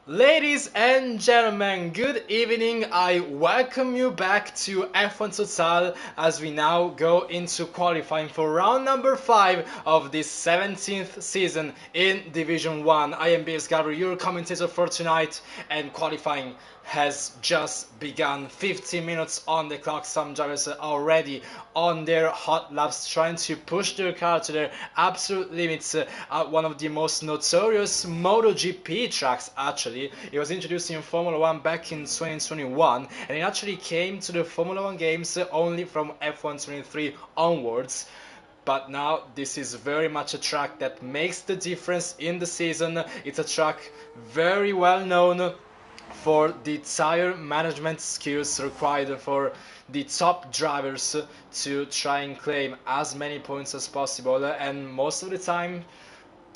Ladies and gentlemen, good evening. I welcome you back to F1 Total as we now go into qualifying for round number 5 of this 17th season in Division 1. I am BS Gabriel, your commentator for tonight, and qualifying has just begun. 15 minutes on the clock. Some drivers are already on their hot laps trying to push their car to their absolute limits at one of the most notorious MotoGP tracks. Actually, it was introduced in Formula 1 back in 2021, and it actually came to the Formula 1 games only from F1 23 onwards. But now this is very much a track that makes the difference in the season. It's a track very well known for the tire management skills required for the top drivers to try and claim as many points as possible, and most of the time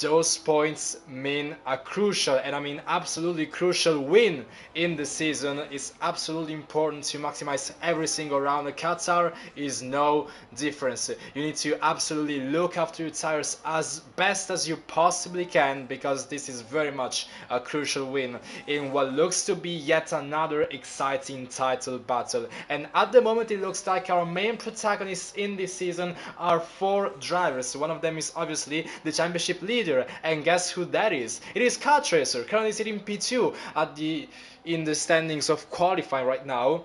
those points mean a crucial, and I mean absolutely crucial, win in the season. It's absolutely important to maximize every single round. Qatar is no difference. You need to absolutely look after your tires as best as you possibly can, because this is very much a crucial win in what looks to be yet another exciting title battle. And at the moment it looks like our main protagonists in this season are 4 drivers. One of them is obviously the championship leader, and guess who that is? It is Kart currently sitting P2 in the standings of qualifying right now,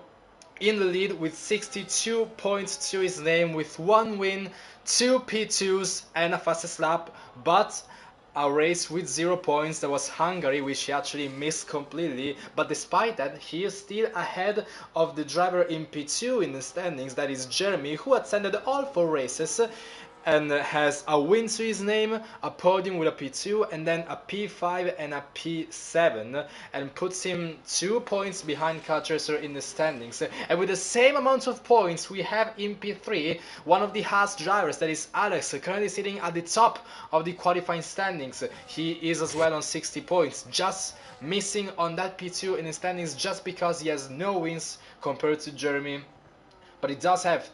in the lead with 62 points to his name, with 1 win, 2 P2s and a fastest lap, but a race with 0 points. That was Hungary, which he actually missed completely. But despite that, he is still ahead of the driver in P2 in the standings, that is Jeremy, who attended all 4 races and has a win to his name, a podium with a P2, and then a P5 and a P7, and puts him 2 points behind Qatar in the standings. And with the same amount of points we have in P3, one of the Haas drivers, that is Alex, currently sitting at the top of the qualifying standings. He is as well on 60 points, just missing on that P2 in the standings just because he has no wins compared to Jeremy. But he does have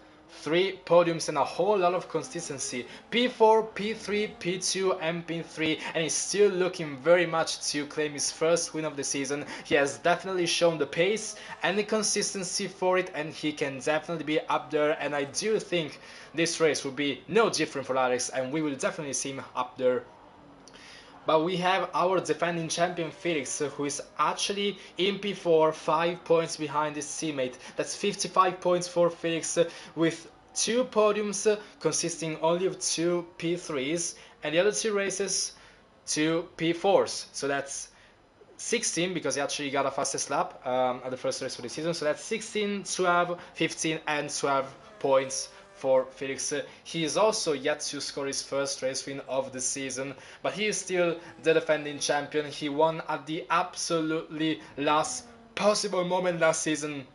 3 podiums and a whole lot of consistency. P4, P3, P2 and P3, and he's still looking very much to claim his first win of the season. He has definitely shown the pace and the consistency for it, and he can definitely be up there, and I do think this race will be no different for Alex, and we will definitely see him up there. But we have our defending champion Felix, who is actually in P4, 5 points behind his teammate. That's 55 points for Felix, with 2 podiums consisting only of 2 P3s, and the other 2 races 2 P4s. So that's 16, because he actually got a fastest lap at the first race of the season. So that's 16, 12, 15 and 12 points for Felix. He is also yet to score his first race win of the season, but he is still the defending champion. He won at the absolutely last possible moment last season.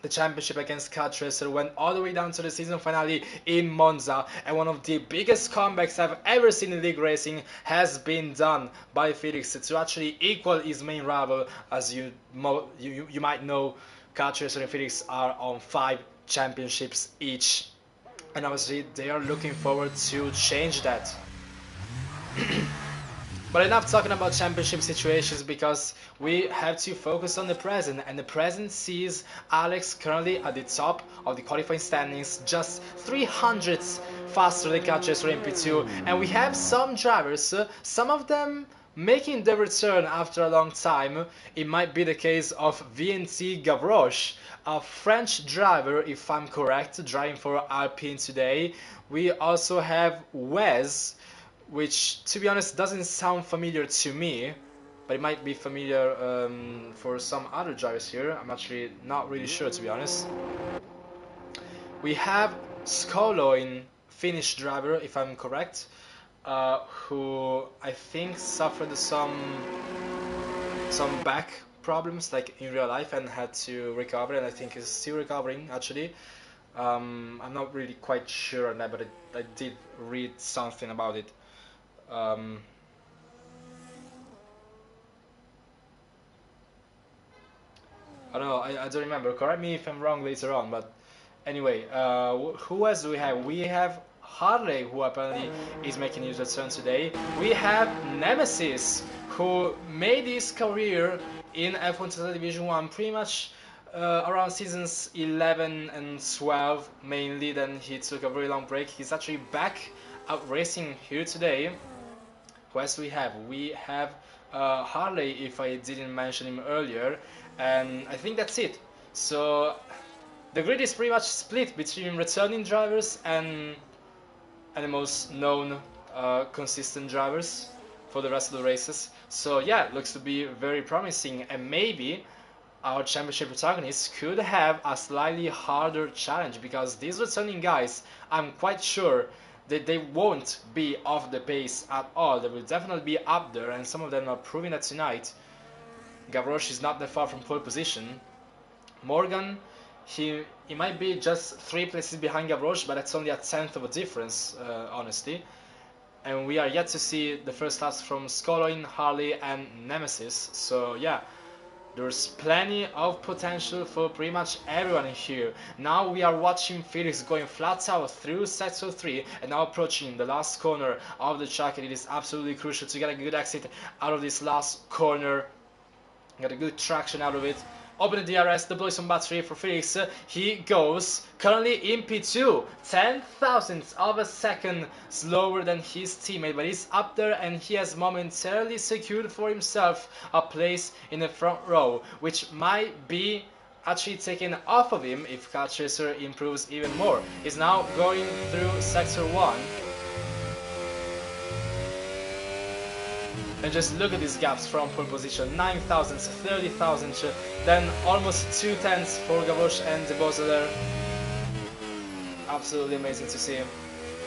The championship against Qatar went all the way down to the season finale in Monza, and one of the biggest comebacks I've ever seen in league racing has been done by Felix to actually equal his main rival. As you might know, Qatar and Felix are on 5 championships each, and obviously they are looking forward to change that. But enough talking about championship situations, because we have to focus on the present, and the present sees Alex currently at the top of the qualifying standings, just 300ths faster than Catches for MP2, and we have some drivers, some of them making their return after a long time. It might be the case of VNT Gavroche, a French driver, if I'm correct, driving for Alpine today. We also have Wes, which, to be honest, doesn't sound familiar to me, but it might be familiar for some other drivers here. I'm actually not really sure, to be honest. We have Skolo in Finnish driver, if I'm correct, who I think suffered some back problems, like in real life, and had to recover, and I think is still recovering actually. I'm not really quite sure on that, but I did read something about it. I don't know, I don't remember. Correct me if I'm wrong later on, but anyway, who else do we have? We have Harley, who apparently is making his return today. We have Nemesis, who made his career in F1 Total Division 1 pretty much around seasons 11 and 12 mainly. Then he took a very long break. He's actually back out racing here today. Who else do we have? We have Harley, if I didn't mention him earlier, and I think that's it. So the grid is pretty much split between returning drivers and the most known consistent drivers for the rest of the races. So yeah, it looks to be very promising, and maybe our championship protagonists could have a slightly harder challenge, because these returning guys, I'm quite sure that they won't be off the pace at all. They will definitely be up there, and some of them are proving that tonight. Gavroche is not that far from pole position. Morgan, he might be just 3 places behind Gavroche, but that's only a tenth of a difference, honestly. And we are yet to see the first laps from Skoloin, Harley, and Nemesis. So yeah, there's plenty of potential for pretty much everyone in here. Now we are watching Felix going flat out through sector 3 and now approaching the last corner of the track, and it is absolutely crucial to get a good exit out of this last corner. Get a good traction out of it. Open the DRS, deploy some battery for Felix. He goes currently in P2, 10 thousandths of a second slower than his teammate, but he's up there and he has momentarily secured for himself a place in the front row, which might be actually taken off of him if Car Chaser improves even more. He's now going through sector 1. And just look at these gaps from pole position, 9 thousandths, 30 thousandths, then almost 2 tenths for Gavroche and De Boseler. Absolutely amazing to see.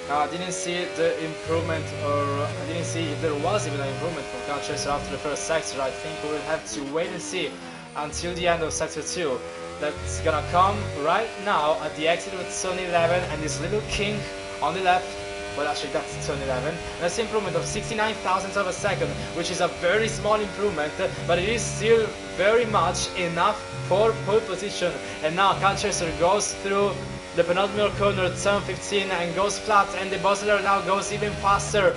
Now I didn't see the improvement, or I didn't see if there was even an improvement for Car Chaser after the first sector. I think we will have to wait and see until the end of sector 2. That's gonna come right now at the exit of turn 11, and this little kink on the left. Well, actually that's turn 11. That's an improvement of 69 thousandths of a second, which is a very small improvement, but it is still very much enough for pole position. And now Car Chaser goes through the penultimate corner, turn 15, and goes flat, and the Boseler now goes even faster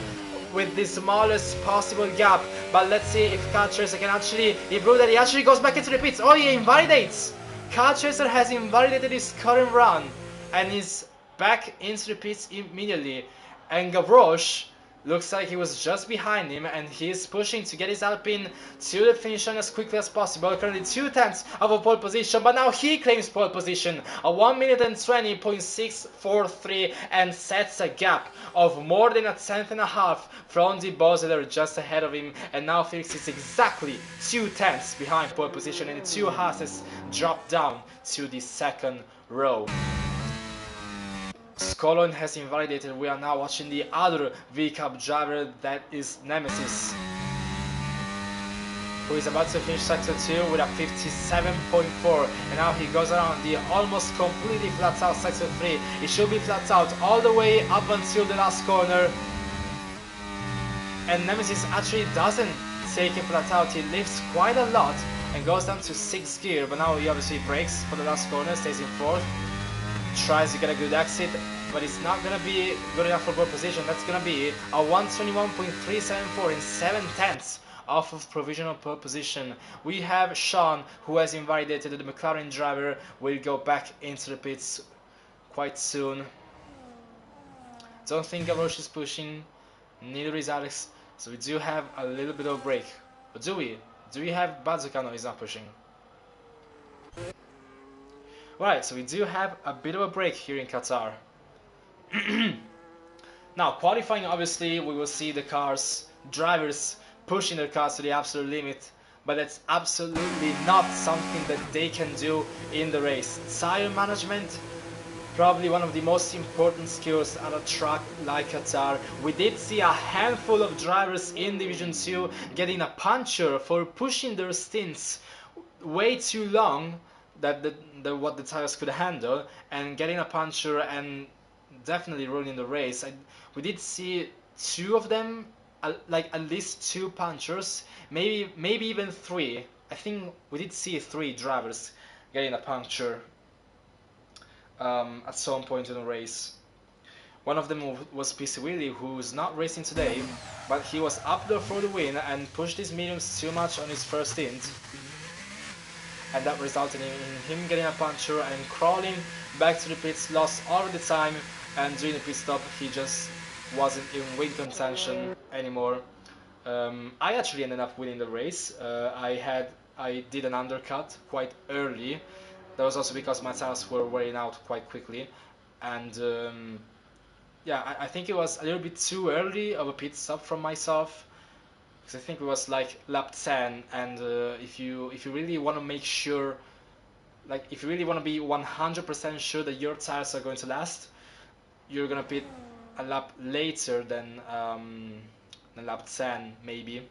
with the smallest possible gap. But let's see if Car Chaser can actually improve that. He actually goes back into the pits. Oh, he invalidates! Car Chaser has invalidated his current run and is back into the pits immediately. And Gavroche looks like he was just behind him, and he's pushing to get his Alpine to the finish line as quickly as possible. Currently 2 tenths of a pole position, but now he claims pole position, a 1 minute and 20.643, and sets a gap of more than a tenth and a half from the Boseler just ahead of him. And now Felix is exactly 2 tenths behind pole position, and the 2 Haas's drop down to the second row. Skoloin has invalidated. We are now watching the other V-Cup driver, that is Nemesis, who is about to finish sector 2 with a 57.4, and now he goes around the almost completely flat out sector 3. It should be flat out all the way up until the last corner, and Nemesis actually doesn't take it flat out. He lifts quite a lot and goes down to 6th gear, but now he obviously brakes for the last corner, stays in 4th. Tries to get a good exit, but it's not gonna be good enough for pole position. That's gonna be a 121.374 in 7 tenths off of provisional pole position. We have Sean, who has invalidated. The McLaren driver will go back into the pits quite soon. Don't think Gavroche is pushing, neither is Alex, so we do have a little bit of a break. But do we? Do we have Bazooka? No, he's not pushing. Right, so we do have a bit of a break here in Qatar. Now, qualifying, obviously, we will see the drivers pushing their cars to the absolute limit, but that's absolutely not something that they can do in the race. Tire management, probably one of the most important skills at a track like Qatar. We did see a handful of drivers in Division 2 getting a puncture for pushing their stints way too long that what the tires could handle, and getting a puncture and definitely ruining the race. We did see 2 of them, like at least 2 punctures, maybe even 3. I think we did see 3 drivers getting a puncture at some point in the race. One of them was PC Willie, who's not racing today, but he was up there for the win and pushed his mediums too much on his first stint. And that resulted in him getting a puncture and crawling back to the pits, lost all of the time, and during the pit stop he just wasn't in win contention anymore. I actually ended up winning the race. I did an undercut quite early. That was also because my tires were wearing out quite quickly, and yeah, I think it was a little bit too early of a pit stop from myself, because I think it was like lap 10, and if you really want to make sure, like if you really want to be 100% sure that your tires are going to last, you're gonna pit a lap later than lap 10 maybe.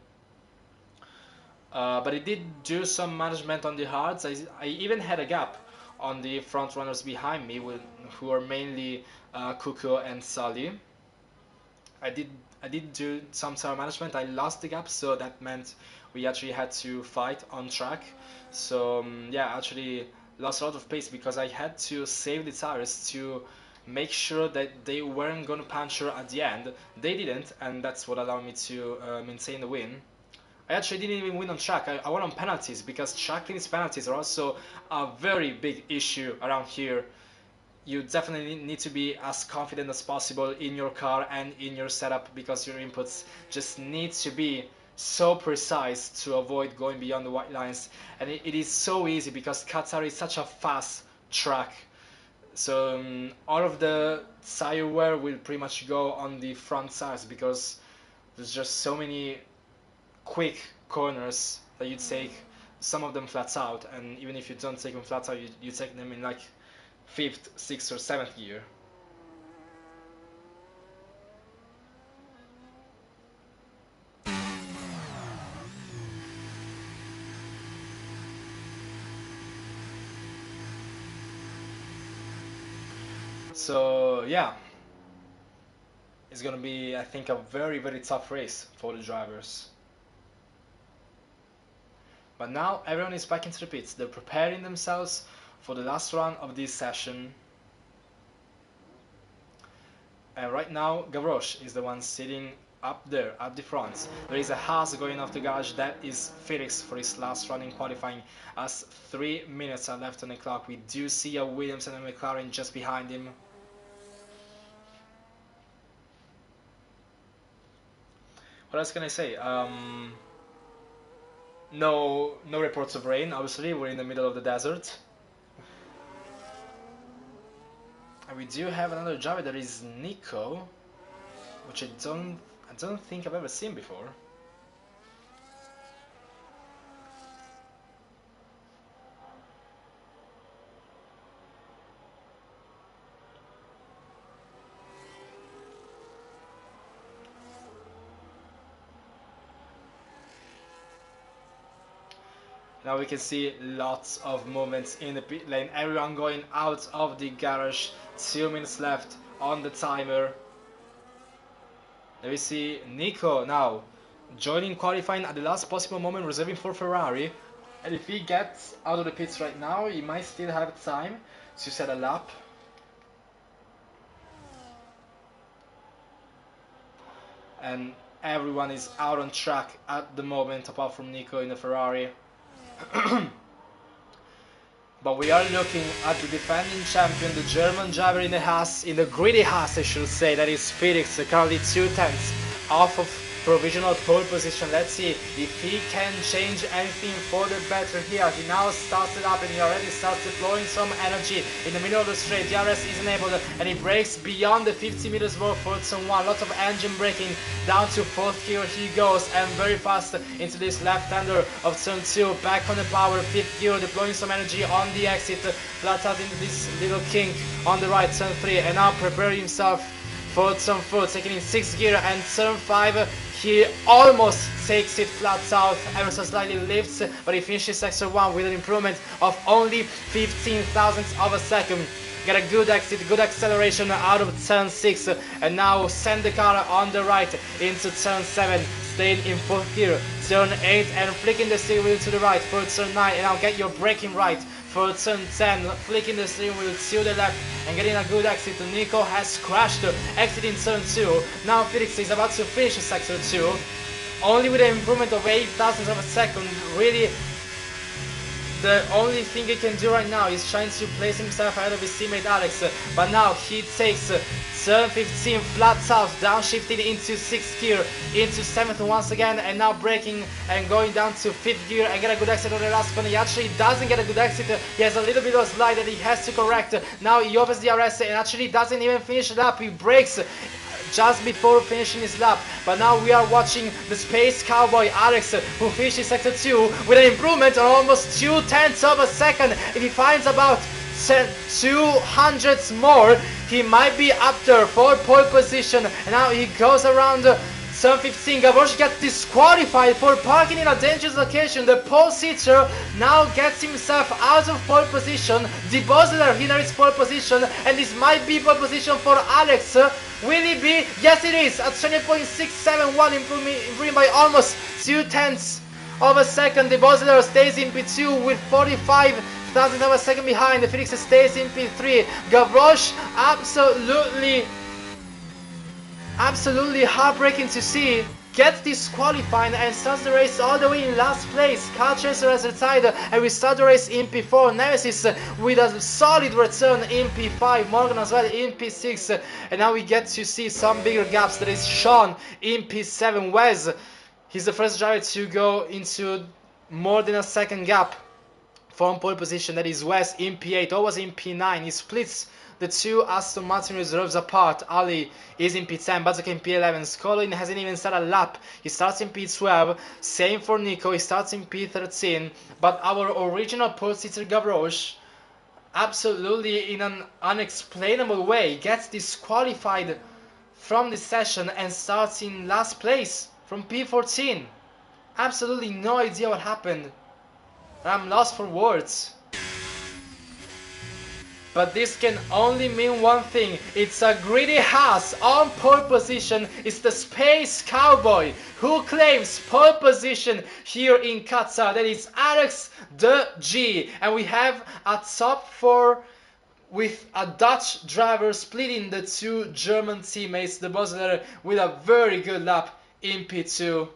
But it did do some management on the hards. I even had a gap on the front runners behind me, who are mainly Kuko and Sully. I did do some tire management. I lost the gap, so that meant we actually had to fight on track. So yeah, I actually lost a lot of pace because I had to save the tires to make sure that they weren't going to puncture at the end. They didn't, and that's what allowed me to maintain the win. I actually didn't even win on track. I won on penalties, because track limits penalties are also a very big issue around here. You definitely need to be as confident as possible in your car and in your setup, because your inputs just need to be so precise to avoid going beyond the white lines. And it is so easy because Qatar is such a fast track. So all of the tire wear will pretty much go on the front sides, because there's just so many quick corners that you take, some of them flat out, and even if you don't take them flat out, you take them in like 5th, 6th or 7th gear. So yeah, it's gonna be, I think, a very, very tough race for the drivers. But now everyone is back into the pits. They're preparing themselves for the last run of this session. And right now Gavroche is the one sitting up there at the front. There is a Haas going off the garage. That is Felix for his last run in qualifying, as 3 minutes are left on the clock. We do see a Williams and a McLaren just behind him. What else can I say? No reports of rain. Obviously, we're in the middle of the desert. And we do have another driver, that is Nico, which I don't think I've ever seen before. Now we can see lots of movements in the pit lane, everyone going out of the garage. 2 minutes left on the timer. There we see Nico now joining qualifying at the last possible moment, reserving for Ferrari. And if he gets out of the pits right now, he might still have time to set a lap. And everyone is out on track at the moment, apart from Nico in the Ferrari. But we are looking at the defending champion, the German driver in the Haas, in the greedy Haas I should say, that is Felix, currently 2/10 off of provisional pole position. Let's see if he can change anything for the better here. He now starts it up and he already starts deploying some energy in the middle of the straight. DRS isn't able to, and he brakes beyond the 50 meters mark for turn 1. Lots of engine braking down to 4th gear he goes, and very fast into this left-hander of turn 2. Back on the power, 5th gear, deploying some energy on the exit. Flat out into this little kink on the right, turn 3, and now preparing himself for turn 4, taking in 6th gear, and turn 5. He almost takes it flat out, ever so slightly lifts, but he finishes sector 1 with an improvement of only 15 thousandths of a second. Get a good exit, good acceleration out of turn 6, and now send the car on the right into turn 7, staying in 4th gear, turn 8, and flicking the steering wheel to the right for turn 9, and now get your braking right for turn 10, flicking the steering wheel to the left and getting a good exit. Nico has crashed, exiting turn 2. Now Felix is about to finish sector 2, only with an improvement of 8 thousandths of a second. Really, the only thing he can do right now is trying to place himself ahead of his teammate Alex, but now he takes turn 15 flat out, downshifting into 6th gear, into 7th once again, and now braking and going down to 5th gear and get a good exit on the last corner. He actually doesn't get a good exit, he has a little bit of a slide that he has to correct. Now he opens the RS and actually doesn't even finish the lap, he brakes just before finishing his lap. But now we are watching the Space Cowboy Alex, who finishes sector 2 with an improvement of almost 0.2 of a second. If he finds about 200 more, he might be up there for pole position. And now he goes around turn 15. Gavroche gets disqualified for parking in a dangerous location. The pole sitter now gets himself out of pole position. The Bosler inherits pole position, and this might be pole position for Alex. Will it be? Yes, it is. At 20.671, improving by almost 0.2 of a second. The Bosler stays in P2 with 45 thousandths of a second behind. The Felix stays in P3. Gavroche absolutely heartbreaking to see, gets disqualified and starts the race all the way in last place. Carl Chancellor has retired and we start the race in P4. Nemesis with a solid return in P5. Morgan as well in P6. And now we get to see some bigger gaps. There is Sean in P7. Wes, he's the first driver to go into more than a second gap from pole position. That is Wes in P8. Always in P9. He splits the two Aston Martin reserves apart. Ali is in P10, Bazooka in P11, Skolin hasn't even started a lap, he starts in P12, same for Nico, he starts in P13, but our original pole sitter Gavroche, absolutely in an unexplainable way, gets disqualified from the session and starts in last place from P14. Absolutely no idea what happened. I'm lost for words. But this can only mean one thing. It's a greedy Haas on pole position. It's the Space Cowboy who claims pole position here in Qatar. That is Alex de G. And we have a top 4 with a Dutch driver splitting the two German teammates. The Bosler with a very good lap in P2.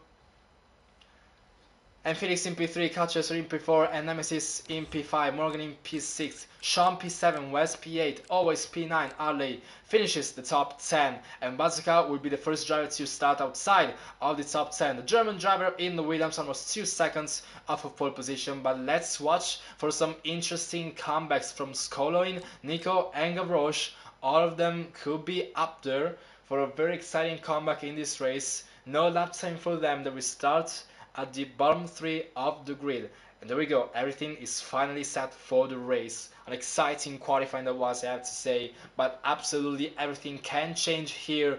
And Felix in P3, Catchers in P4, and Nemesis in P5, Morgan in P6, Sean P7, Wes P8, always P9, Arley finishes the top 10, and Bazooka will be the first driver to start outside of the top 10. The German driver in the Williams was 2 seconds off of pole position, but let's watch for some interesting comebacks from Skoloin, Nico, and Gavroche. All of them could be up there for a very exciting comeback in this race. No lap time for them. They will start at the bottom 3 of the grid. And there we go, everything is finally set for the race. An exciting qualifying that was, I have to say, but absolutely everything can change here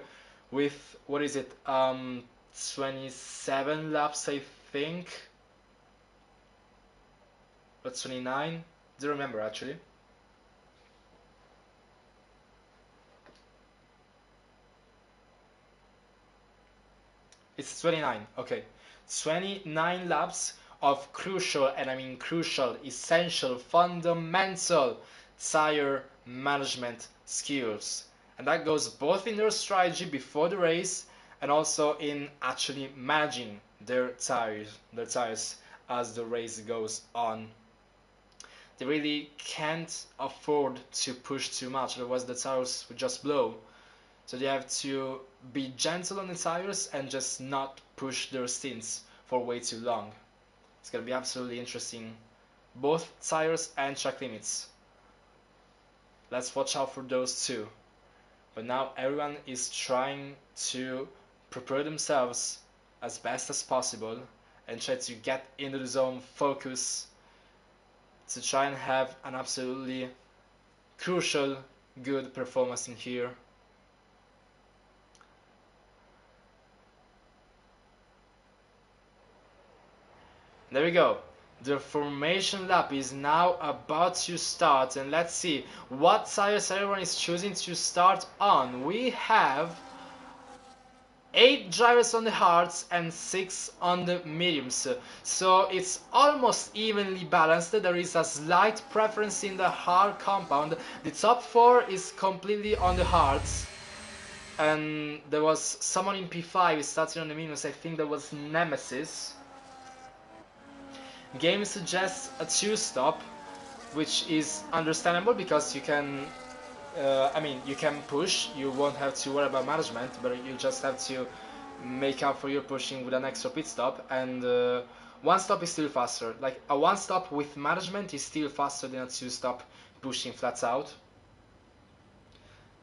with, what is it, 27 laps I think, or 29, don't remember actually. It's 29, okay. 29 laps of crucial, and I mean crucial, essential, fundamental tire management skills. And that goes both in their strategy before the race and also in actually managing their tires as the race goes on. They really can't afford to push too much, otherwise the tires would just blow. So they have to be gentle on the tires and just not push their stints for way too long. It's going to be absolutely interesting. Both tires and track limits. Let's watch out for those two. But now everyone is trying to prepare themselves as best as possible and try to get into the zone, focus, to try and have an absolutely crucial good performance in here. There we go. The formation lap is now about to start, and let's see what tires everyone is choosing to start on. We have 8 drivers on the hards and 6 on the mediums, so it's almost evenly balanced. There is a slight preference in the hard compound. The top 4 is completely on the hards, and there was someone in P5 starting on the mediums. I think that was Nemesis. Game suggests a 2-stop, which is understandable because you can you can push, you won't have to worry about management, but you just have to make up for your pushing with an extra pit stop, and 1-stop is still faster. Like, a 1-stop with management is still faster than a 2-stop pushing flats out.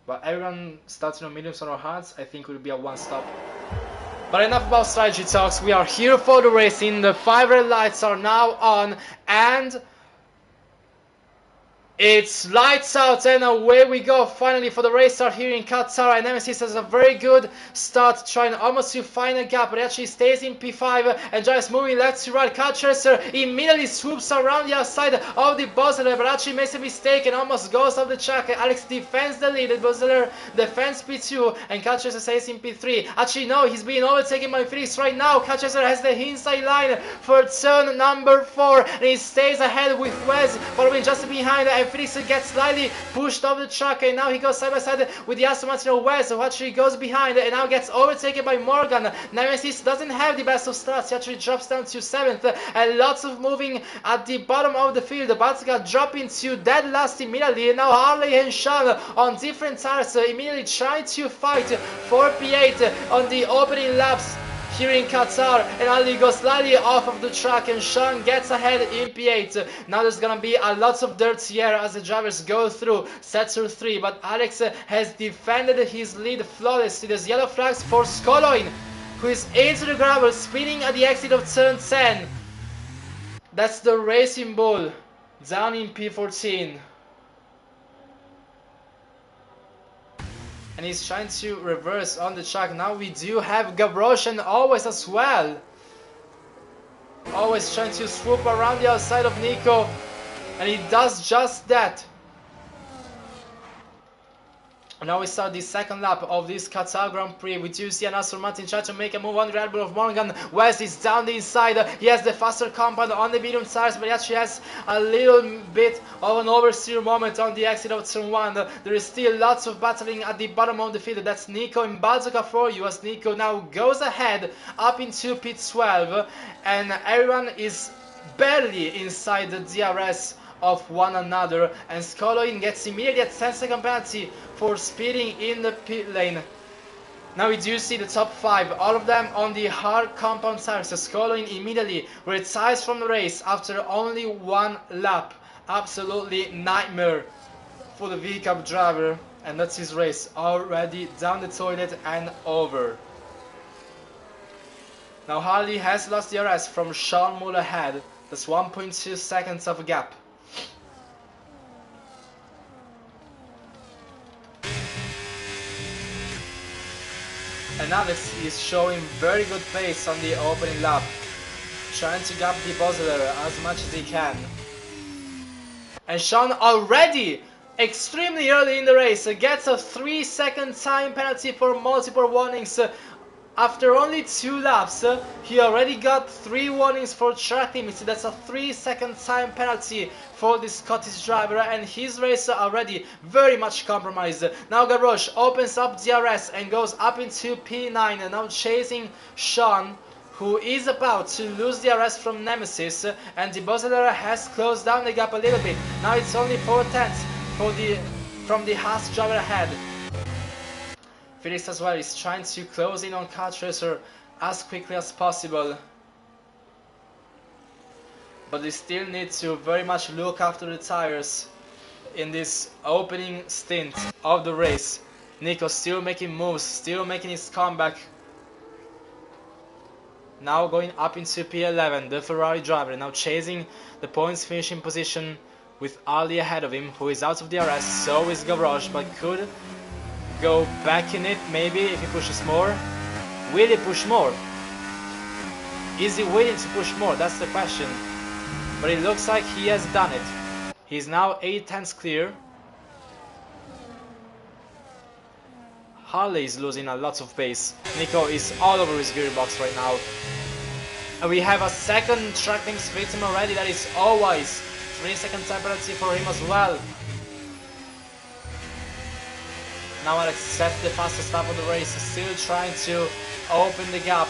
But everyone starting on mediums on our hards, I think it will be a 1-stop. But enough about strategy talks, we are here for the racing. The 5 red lights are now on, and it's lights out, and away we go finally for the race start here in Qatar. And Nemesis has a very good start, trying almost to find a gap, but he actually stays in P5 and just moving left to right. Catcher immediately swoops around the outside of the Bozler, but actually makes a mistake and almost goes off the track. Alex defends the lead, Bozler defends P2, and Catcher stays in P3. Actually no, he's being overtaken by Felix right now. Catcher has the inside line for turn number 4, and he stays ahead with Wes following just behind, and Felix gets slightly pushed off the track, and now he goes side by side with the Aston Martin Wes, who actually goes behind and now gets overtaken by Morgan. Nemesis doesn't have the best of starts. He actually drops down to 7th, and lots of moving at the bottom of the field. Baltica dropping to dead last immediately, and now Harley and Sean on different tires immediately trying to fight for P8 on the opening laps here in Qatar, and Ali goes slightly off of the track, and Sean gets ahead in P8. Now there's gonna be a lot of dirt here as the drivers go through sector 3, but Alex has defended his lead flawlessly. There's yellow flags for Skoloin, who is into the gravel, spinning at the exit of turn 10. That's the Racing Bull down in P14. And he's trying to reverse on the track. Now we do have Gavroche and Always as well. Always trying to swoop around the outside of Nico, and he does just that. Now we start the second lap of this Qatar Grand Prix. We do see an Aston Martin try to make a move on the Red Bull of Morgan. Wes is down the inside. He has the faster compound on the medium tires, but he actually has a little bit of an oversteer moment on the exit of turn 1. There is still lots of battling at the bottom of the field. That's Nico and Balzuka for you, as Nico now goes ahead up into pit 12, and everyone is barely inside the DRS of one another, and Skoloin gets immediately a 10-second penalty for speeding in the pit lane. Now we do see the top 5, all of them on the hard compound tires. So Skoloin immediately retires from the race after only 1 lap. Absolutely nightmare for the V-Cup driver, and that's his race already down the toilet and over. Now Harley has lost the DRS from Sean Muller ahead. That's 1.2 seconds of a gap. And Alex is showing very good pace on the opening lap, trying to gap the Bozler as much as he can. And Sean already extremely early in the race gets a 3-second time penalty for multiple warnings. After only 2 laps, he already got 3 warnings for track limits. That's a 3-second time penalty for the Scottish driver, and his race already very much compromised. Now Gavroche opens up DRS and goes up into P9, and now chasing Sean, who is about to lose DRS from Nemesis, and the Bozler has closed down the gap a little bit. Now it's only 4/10 from the Haas driver ahead. Felix as well is trying to close in on Kart Racer as quickly as possible, but they still need to very much look after the tires in this opening stint of the race. Nico still making moves, still making his comeback. Now going up into P11, the Ferrari driver now chasing the points finishing position with Ali ahead of him, who is out of DRS. So is Gavroche, but could go back in it maybe if he pushes more. Will he push more? Is he willing to push more? That's the question. But it looks like he has done it. He's now 8 tenths clear. Harley is losing a lot of pace. Nico is all over his gearbox right now. And we have a second tracking victim already, that is always 3-second time penalty for him as well. Now Alex sets the fastest lap of the race, still trying to open the gap.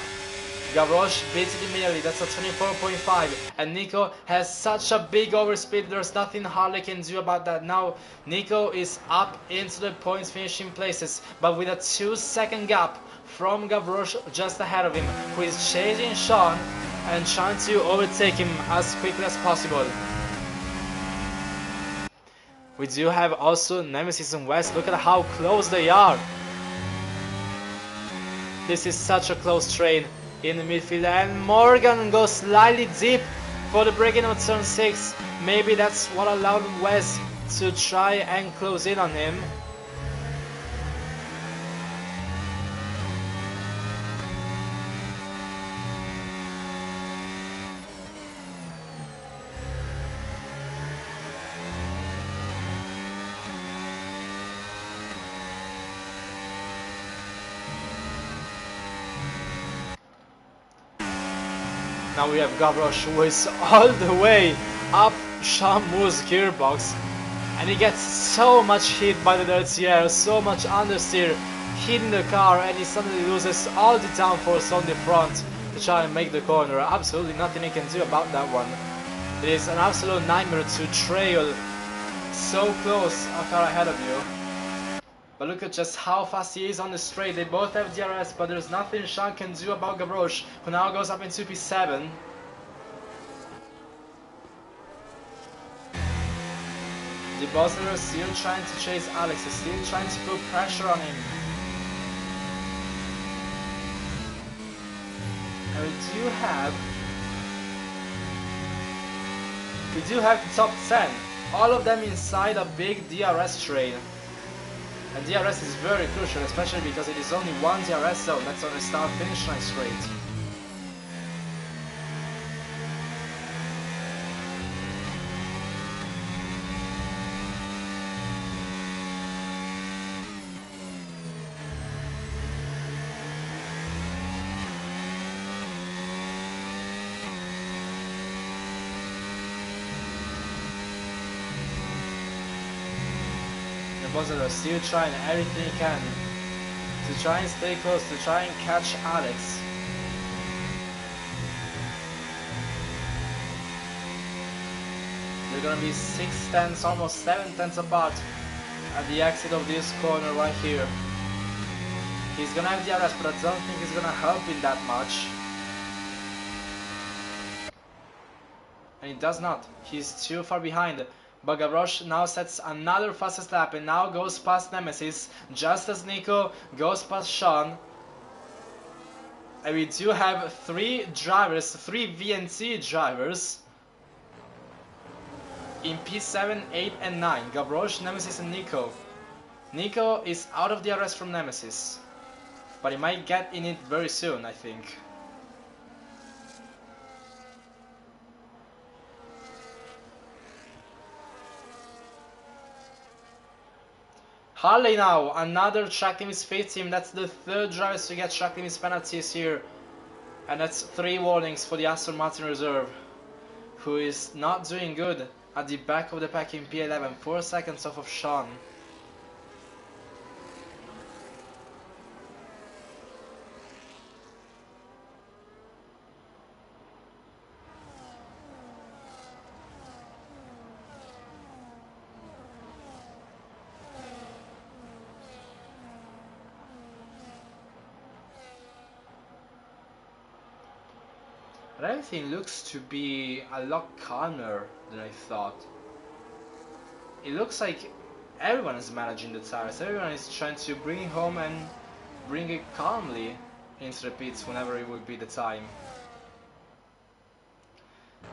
Gavroche beats it immediately, that's a 24.5, and Nico has such a big overspeed, there's nothing Harley can do about that. Now Nico is up into the points finishing places, but with a 2-second gap from Gavroche just ahead of him, who is chasing Sean and trying to overtake him as quickly as possible. We do have also Nemesis and West, look at how close they are. This is such a close train in the midfield, and Morgan goes slightly deep for the break-in of turn 6. Maybe that's what allowed Wes to try and close in on him. Now we have Gavroche, who is all the way up Shamu's gearbox, and he gets so much hit by the dirty air, so much understeer hitting the car, and he suddenly loses all the downforce on the front to try and make the corner. Absolutely nothing he can do about that one. It is an absolute nightmare to trail so close a car ahead of you. But look at just how fast he is on the straight. They both have DRS, but there's nothing Sean can do about Gavroche, who now goes up into P7. The Bosnian is still trying to chase Alex, is still trying to put pressure on him. And we do have the top 10, all of them inside a big DRS train. And DRS is very crucial, especially because it is only one DRS zone, that's on the start-finish line straight. Are still trying everything he can to try and stay close, to try and catch Alex. They're gonna be 6 tenths, almost 7 tenths apart at the exit of this corner right here. He's gonna have DRS, but I don't think he's gonna help him that much. And he does not. He's too far behind. But Gavroche now sets another fastest lap and now goes past Nemesis, just as Nico goes past Sean. And we do have 3 drivers, 3 VNC drivers in P7, 8 and 9. Gavroche, Nemesis and Nico. Nico is out of DRS from Nemesis, but he might get in it very soon, I think. Harley now, another track limits 15, that's the 3rd driver to get track limits penalties here. And that's 3 warnings for the Aston Martin reserve, who is not doing good at the back of the pack in P11, 4 seconds off of Sean. But everything looks to be a lot calmer than I thought. It looks like everyone is managing the tires, everyone is trying to bring it home and bring it calmly into the pits whenever it would be the time.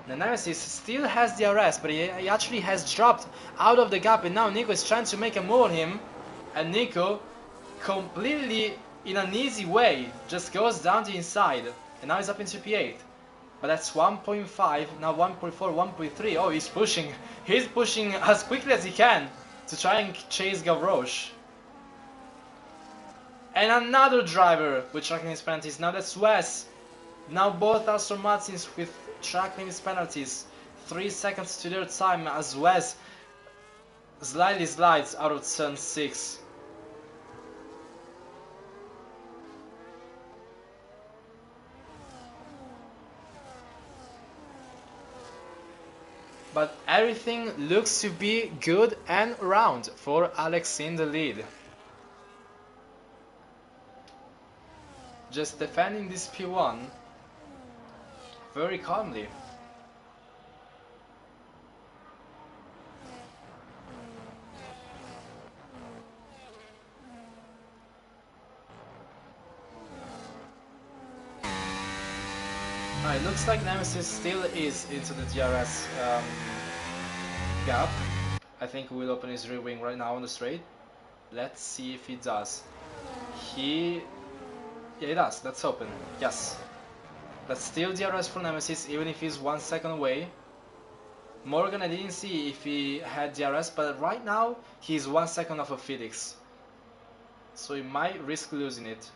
The Nemesis still has DRS, but he actually has dropped out of the gap, and now Nico is trying to make a move on him, and Nico completely in an easy way just goes down the inside, and now he's up into P8. But that's 1.5, now 1.4, 1.3. Oh, he's pushing as quickly as he can to try and chase Gavroche. And another driver with track limits penalties. Now that's Wes. Now both Aston Martins with track limits penalties. 3 seconds to their time as Wes slightly slides out of turn 6. But everything looks to be good and round for Alex in the lead. Just defending this P1 very calmly. It looks like Nemesis still is into the DRS gap. I think he will open his rear wing right now on the straight. Let's see if he does. Yeah, he does. That's open. Yes. That's still DRS for Nemesis, even if he's 1 second away. Morgan, I didn't see if he had DRS, but right now he's 1 second off of Felix. So he might risk losing it.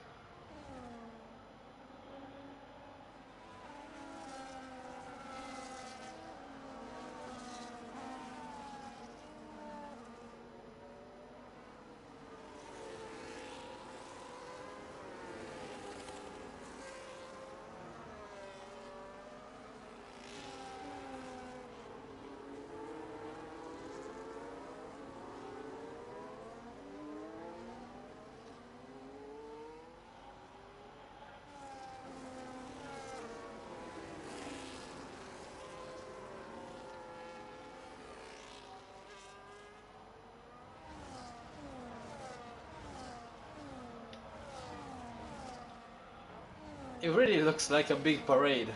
It really looks like a big parade.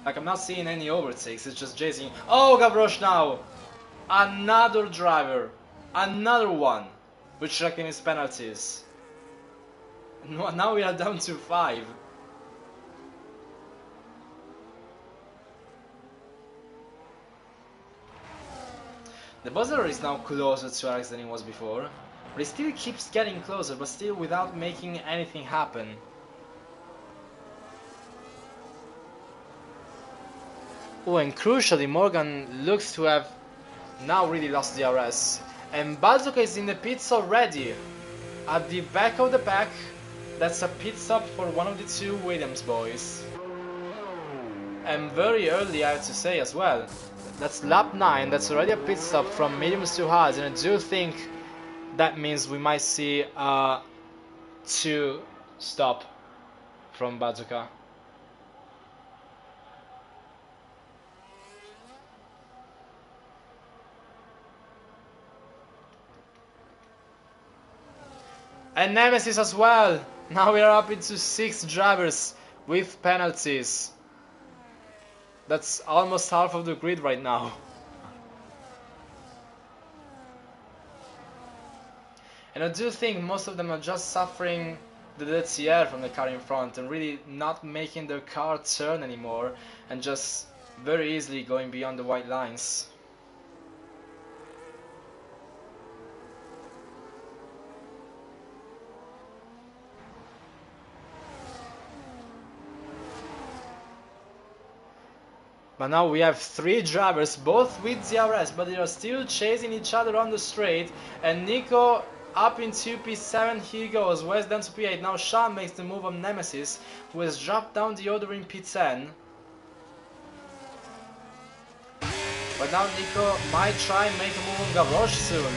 Like, I'm not seeing any overtakes, it's just chasing. Oh, Gavroche now! Another driver. Another one. With track limits penalties. Now we are down to 5. The buzzer is now closer to Alex than he was before. But he still keeps getting closer, but still without making anything happen. Oh, and crucially, Morgan looks to have now really lost DRS. And Bazooka is in the pits already. At the back of the pack, that's a pit stop for one of the two Williams boys. And very early, I have to say as well. That's lap 9, that's already a pit stop from mediums to hards, and I do think that means we might see a 2 stop from Bazooka. And Nemesis as well. Now we are up into 6 drivers with penalties. That's almost half of the grid right now. And I do think most of them are just suffering the DTR from the car in front and really not making their car turn anymore and just very easily going beyond the white lines. But now we have 3 drivers, both with DRS, but they are still chasing each other on the straight. And Nico up into P7, here he goes, West down to P8. Now Sean makes the move on Nemesis, who has dropped down the order in P10. But now Nico might try and make a move on Gavroche soon.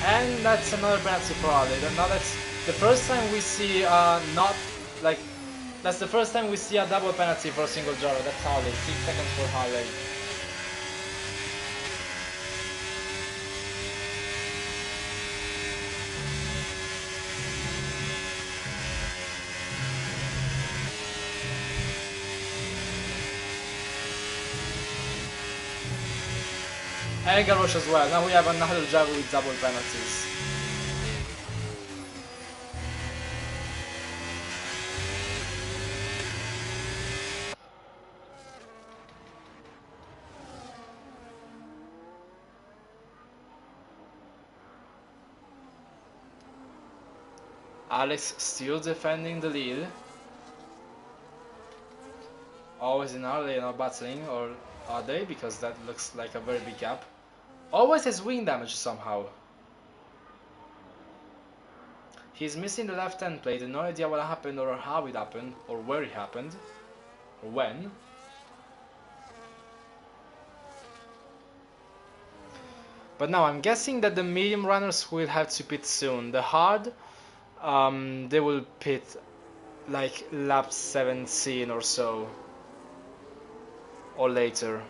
And that's another penalty for Harley. Now that's the first time we see that's the first time we see a double penalty for a single driver. That's Harley. 6 seconds for Harley. And Garrosh as well. Now we have another driver with double penalties. Alex still defending the lead. Always in our lane or battling, or are they? Because that looks like a very big gap. Always has wing damage somehow. He's missing the left hand plate, no idea what happened or how it happened, or where it happened, or when. But now I'm guessing that the medium runners will have to pit soon. The hard, they will pit like lap 17 or so, or later.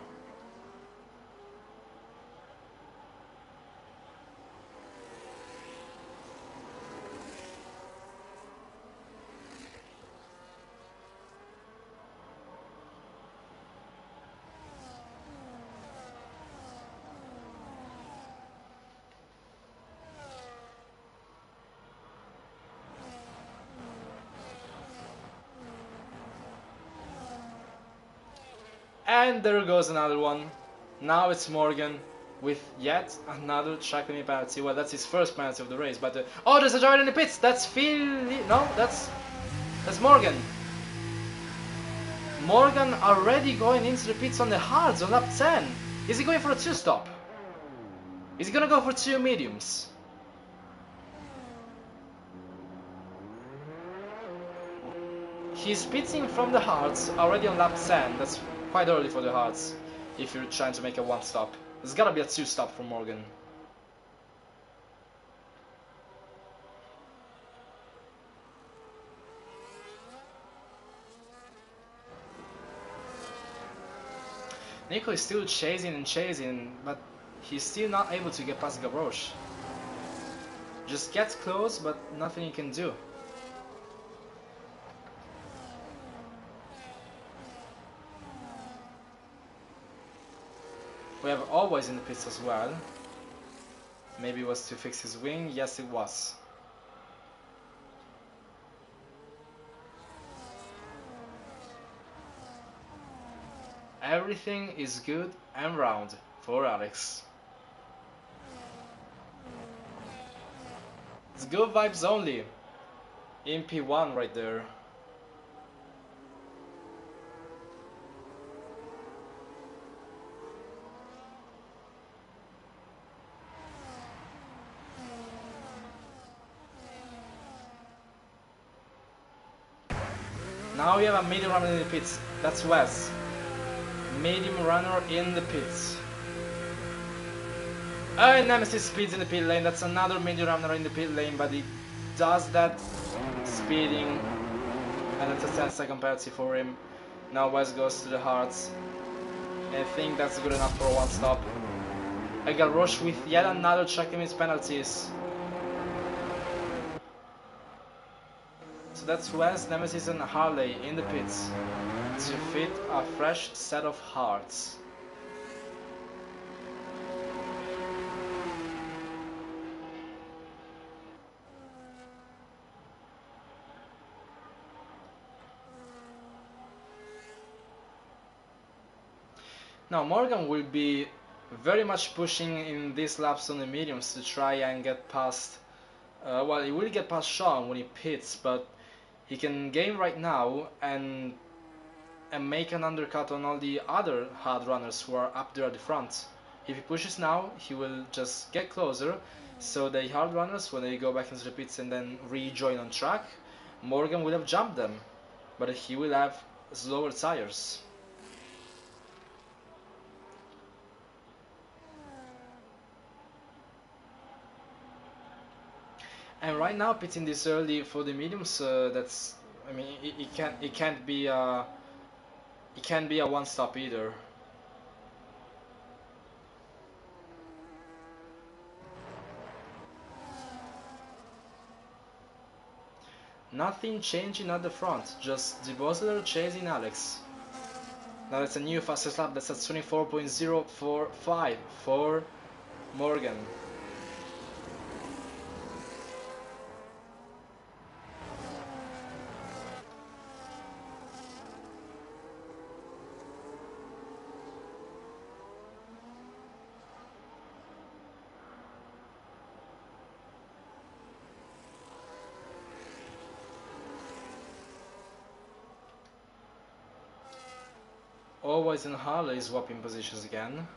And there goes another one. Now it's Morgan with yet another track limit penalty. Well, that's his first penalty of the race, but oh, there's a driver in the pits. That's Phil. No, that's Morgan. Morgan already going into the pits on the hards on lap 10. Is he going for a 2-stop? Is he gonna go for 2 mediums? He's pitting from the hards already on lap 10. That's quite early for the hards if you're trying to make a 1-stop. There's gotta be a 2-stop for Morgan. Nico is still chasing and chasing, but he's still not able to get past Gavroche. Just gets close, but nothing he can do. We have Always in the pits as well. Maybe it was to fix his wing. Yes, it was. Everything is good and round for Alex. It's good vibes only. In P1 right there. Now we have a medium runner in the pits. That's Wes. Medium runner in the pits. Nemesis speeds in the pit lane. That's another medium runner in the pit lane, but he does that speeding, and it's a 10-second penalty for him. Now Wes goes to the hearts. I think that's good enough for a 1-stop. I got rushed with yet another track limits penalties. So that's Wes, Nemesis and Harley in the pits to fit a fresh set of hearts. Now Morgan will be very much pushing in these laps on the mediums to try and get past, well, he will get past Sean when he pits, but he can gain right now and make an undercut on all the other hard runners who are up there at the front. If he pushes now, he will just get closer, so the hard runners, when they go back into the pits and then rejoin on track, Morgan will have jumped them, but he will have slower tires. And right now, pitting this early for the mediums, that's, I mean, it can't be a 1-stop either. Nothing changing at the front, just Debosler chasing Alex. Now it's a new fastest lap that's at 24.045 for Morgan. Always and Harley swapping positions again.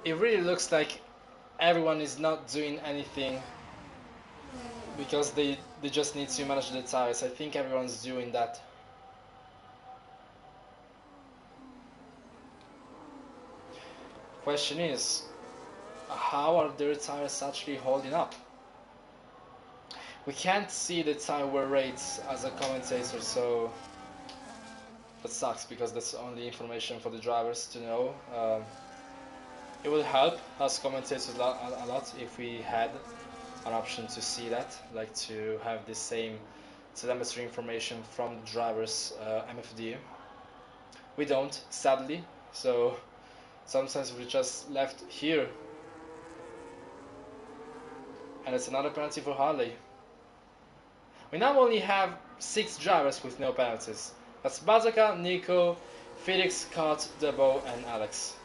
It really looks like everyone is not doing anything because they just need to manage the tires. I think everyone's doing that. Question is, how are their tires actually holding up? We can't see the tire wear rates as a commentator, so that sucks because that's only information for the drivers to know. It will help us commentators a lot if we had an option to see that, like to have the same telemetry information from the drivers' MFD. We don't, sadly, so sometimes we're just left here. And it's another penalty for Harley. We now only have 6 drivers with no penalties. That's Bazaka, Nico, Felix, Scott, Debo, and Alex.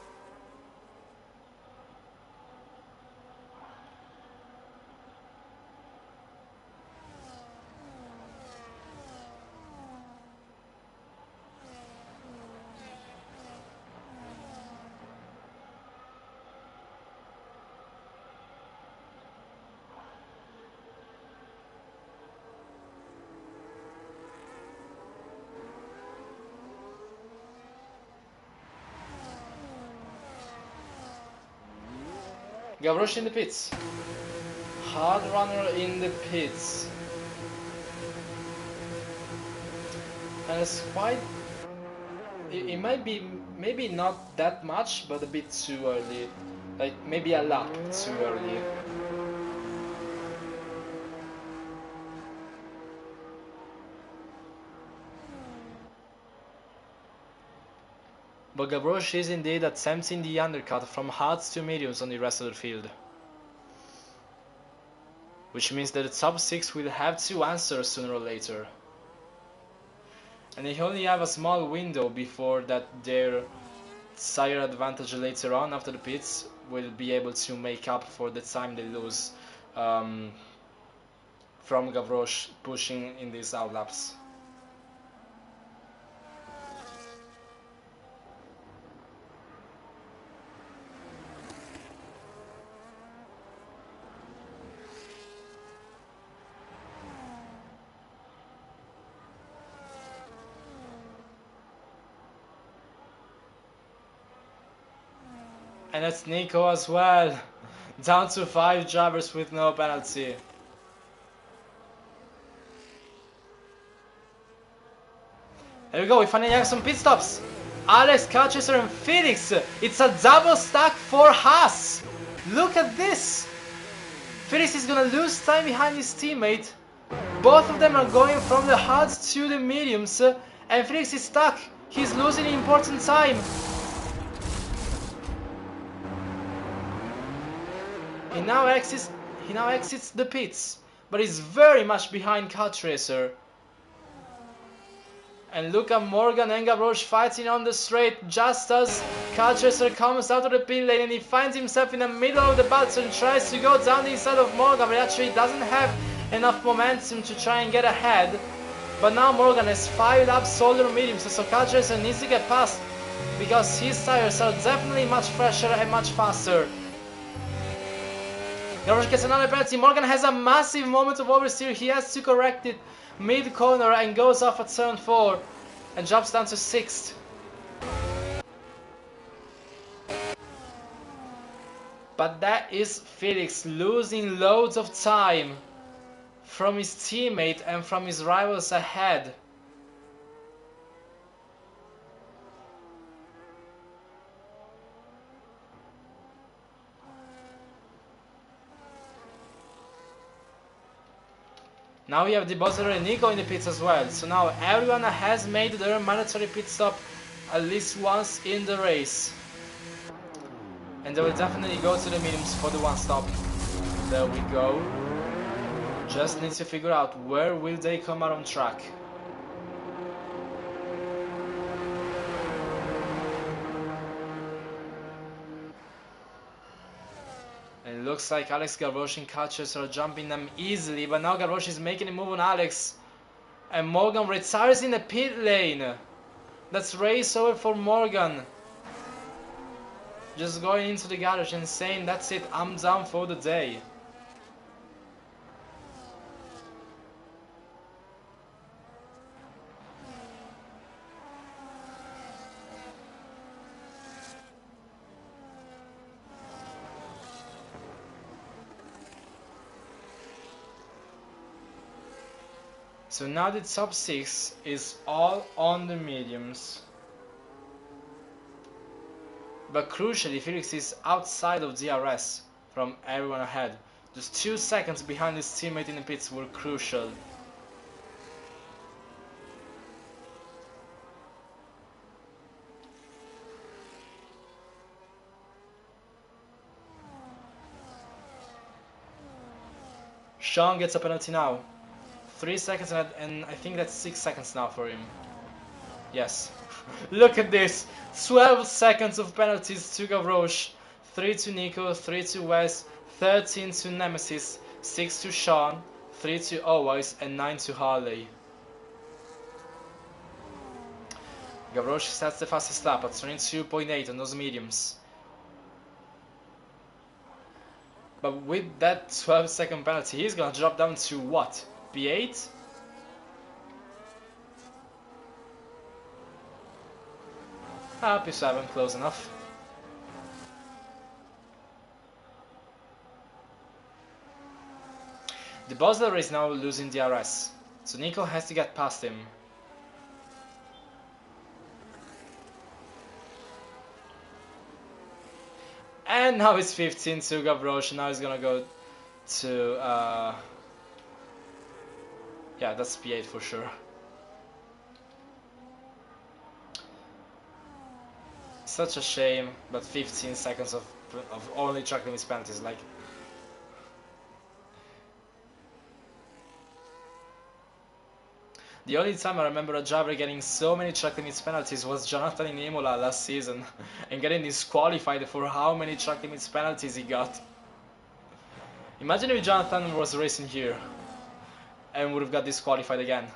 Gavroche in the pits. Hard runner in the pits. And it's quite... It might be maybe not that much, but a bit too early. Like maybe a lap too early. But Gavroche is indeed attempting the undercut from hards to mediums on the rest of the field. Which means that the top 6 will have to answer sooner or later. And they only have a small window before that their tire advantage later on after the pits will be able to make up for the time they lose from Gavroche pushing in these outlaps. And that's Nico as well, down to 5 drivers with no penalty. There we go, we finally have some pit stops. Alex, Carchester and Felix. It's a double stack for Haas. Look at this. Felix is gonna lose time behind his teammate. Both of them are going from the hards to the mediums, and Felix is stuck. He's losing important time. He now exits the pits, but he's very much behind Cartracer. And look at Morgan and Gavroche fighting on the straight just as Cartracer comes out of the pit lane and he finds himself in the middle of the battle and tries to go down the inside of Morgan, but actually doesn't have enough momentum to try and get ahead. But now Morgan has 5 laps older mediums, so Cartracer needs to get past because his tires are definitely much fresher and much faster. Gavroche gets another penalty. Morgan has a massive moment of oversteer. He has to correct it mid-corner and goes off at turn 4 and drops down to 6th. But that is Felix losing loads of time. from his teammate and from his rivals ahead. Now we have the buzzer and Nico in the pits as well. So now everyone has made their mandatory pit stop at least once in the race. And they will definitely go to the mediums for the one stop. There we go. Just need to figure out where will they come out on track. And it looks like Alex, Garrosh and Kachus are jumping them easily, but now Garrosh is making a move on Alex. And Morgan retires in the pit lane. That's race over for Morgan. Just going into the garage and saying, that's it, I'm done for the day. So now the top 6 is all on the mediums. But crucially, Felix is outside of DRS from everyone ahead. Just 2 seconds behind his teammate in the pits were crucial. Sean gets a penalty now. 3 seconds and I think that's 6 seconds now for him. Yes. Look at this. 12 seconds of penalties to Gavroche. 3 to Nico, 3 to Wes, 13 to Nemesis, 6 to Sean, 3 to Owais and 9 to Harley. Gavroche sets the fastest lap at 22.8 on those mediums. But with that 12-second penalty, he's gonna drop down to what? P8? P7, close enough. The Bosler is now losing DRS, so Nico has to get past him. And now it's 15 to Gavroche, now he's gonna go to... yeah, that's P8 for sure. Such a shame, but 15 seconds of only track limits penalties, like... The only time I remember a driver getting so many track limits penalties was Jonathan in Imola last season, and getting disqualified for how many track limits penalties he got. Imagine if Jonathan was racing here, and would have got disqualified again.